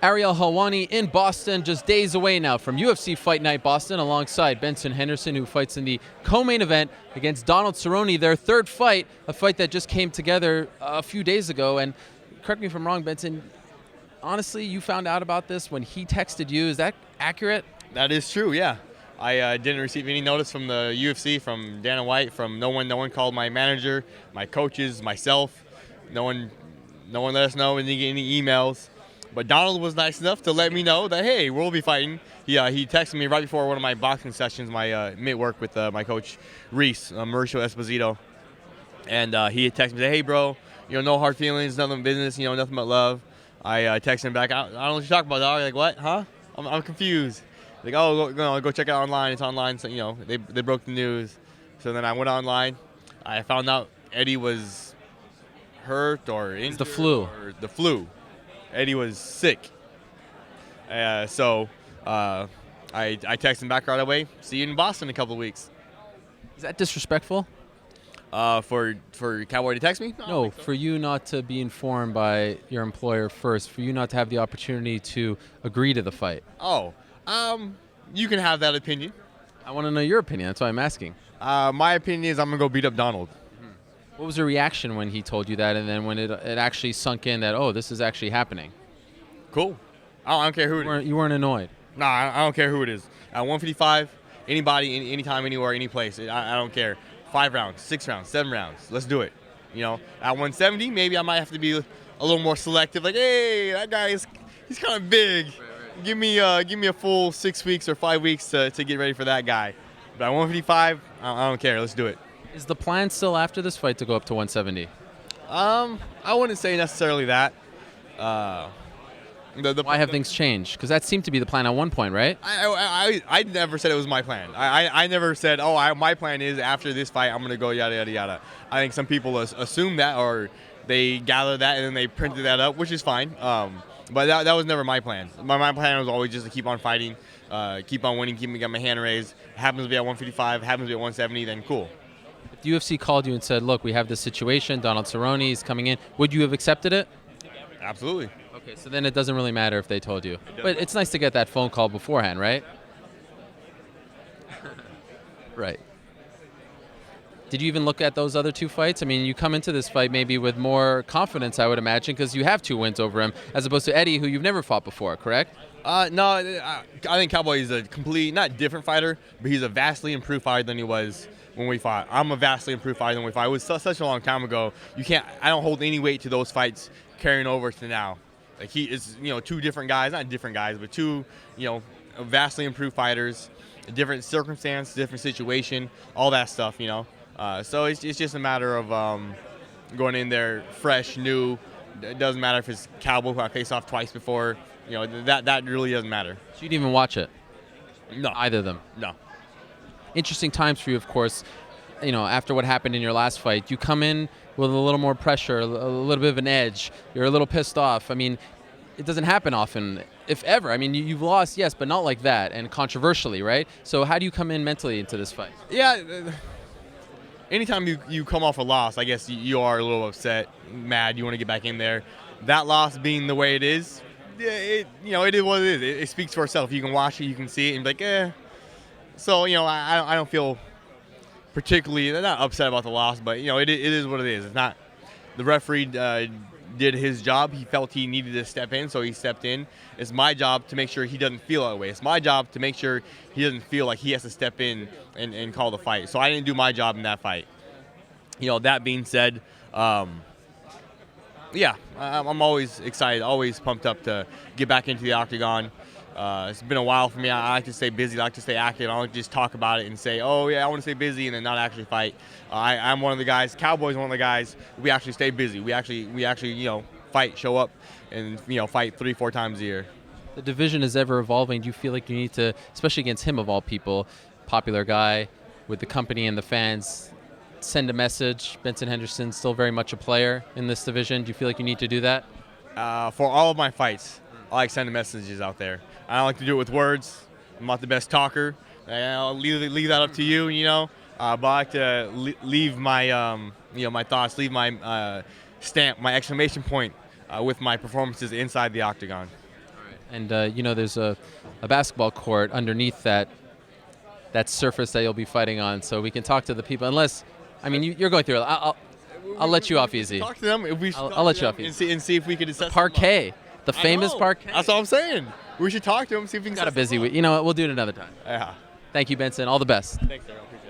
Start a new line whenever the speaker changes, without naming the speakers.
Ariel Helwani in Boston, just days away now from UFC Fight Night Boston, alongside Benson Henderson, who fights in the co-main event against Donald Cerrone, their third fight, a fight that just came together a few days ago. And correct me if I'm wrong, Benson, honestly, you found out about this when he texted you. Is that accurate?
That is true, yeah. I didn't receive any notice from the UFC, from Dana White, from no one. No one called my manager, my coaches, myself. No one let us know, and didn't get any emails. But Donald was nice enough to let me know that, hey, we'll be fighting. He texted me right before one of my boxing sessions, my mid-work with my coach, Reese, Mauricio Esposito. And he texted me, hey, bro, no hard feelings, nothing but business, nothing but love. I texted him back, I don't know what you're talking about, dog. Like, what, huh? I'm confused. Like, oh, go check it out online. It's online. So, they broke the news. So then I went online. I found out Eddie was hurt or injured.
It's the flu.
Or the flu. Eddie was sick. So I texted him back right away. See you in Boston in a couple of weeks.
Is that disrespectful?
For Cowboy to text me?
No, for you not to be informed by your employer first, for you not to have the opportunity to agree to the fight.
Oh, you can have that opinion.
I want to know your opinion. That's why I'm asking.
My opinion is I'm going to go beat up Donald.
What was your reaction when he told you that, and then when it actually sunk in that, oh, this is actually happening?
Cool. I don't care who it is.
You weren't annoyed?
Nah, I don't care who it is. At 155, anybody, anytime, anywhere, any place. I don't care. 5 rounds, 6 rounds, 7 rounds. Let's do it. At 170, maybe I might have to be a little more selective. Like, hey, that guy he's kind of big. Right. Give me a full 6 weeks or 5 weeks to get ready for that guy. But at 155, I don't care. Let's do it.
Is the plan still after this fight to go up to 170?
I wouldn't say necessarily that.
Why have things changed? Because that seemed to be the plan at one point, right?
I never said it was my plan. I never said, my plan is after this fight I'm going to go yada, yada, yada. I think some people assume that, or they gather that and then they printed that up, which is fine. But that was never my plan. My plan was always just to keep on fighting, keep on winning, keep getting my hand raised. Happens to be at 155, happens to be at 170, then cool.
If the UFC called you and said, look, we have this situation, Donald Cerrone is coming in, would you have accepted it?
Absolutely.
Okay, so then it doesn't really matter if they told you. But it's nice to get that phone call beforehand, right? Right. Did you even look at those other 2 fights? I mean, you come into this fight maybe with more confidence, I would imagine, because you have 2 wins over him, as opposed to Eddie, who you've never fought before, correct?
No, I think Cowboy is a complete, not different fighter, but he's a vastly improved fighter than he was when we fought. I'm a vastly improved fighter than we fought. It was such a long time ago. I don't hold any weight to those fights carrying over to now. Like, he is, 2 different guys, not different guys, but 2, vastly improved fighters, a different circumstance, different situation, all that stuff, So it's just a matter of going in there fresh, new. It doesn't matter if it's Cowboy, who I faced off twice before. That really doesn't matter.
So you didn't even watch it?
No.
Either of them?
No.
Interesting times for you, of course. After what happened in your last fight, you come in with a little more pressure, a little bit of an edge. You're a little pissed off. I mean, it doesn't happen often, if ever. I mean, you've lost, yes, but not like that, and controversially, right? So how do you come in mentally into this fight?
Yeah, anytime you come off a loss, I guess you are a little upset, mad. You want to get back in there. That loss being the way it is, it is what it is. It speaks for itself. You can watch it, you can see it, and be like, eh. So, I don't feel particularly, not upset about the loss, but, it is what it is. It's not, the referee did his job. He felt he needed to step in, so he stepped in. It's my job to make sure he doesn't feel that way. It's my job to make sure he doesn't feel like he has to step in and call the fight. So I didn't do my job in that fight. That being said, yeah, I'm always excited, always pumped up to get back into the octagon. It's been a while for me. I like to stay busy. I like to stay active. I don't just talk about it and say, oh, yeah, I want to stay busy and then not actually fight. I'm one of the guys. Cowboy's one of the guys. We actually stay busy. We actually fight, show up, and, fight 3-4 times a year.
The division is ever evolving. Do you feel like you need to, especially against him of all people, popular guy with the company and the fans, send a message? Benson Henderson still very much a player in this division. Do you feel like you need to do that?
For all of my fights, I like sending messages out there. I don't like to do it with words. I'm not the best talker. I'll leave that up to you, But I like to leave my, my thoughts, leave my stamp, my exclamation point with my performances inside the octagon.
All right. And there's a basketball court underneath that surface that you'll be fighting on, so we can talk to the people. Unless, you're going through it. I'll let you off easy.
Talk to them.
I'll let you off easy.
And see if we could assess
Parquet, the famous parquet.
That's all I'm saying. We should talk to them, see if we can.
Got a busy week. You know what? We'll do it another time.
Yeah.
Thank you, Benson. All the best.
Thanks, Daryl. Appreciate it.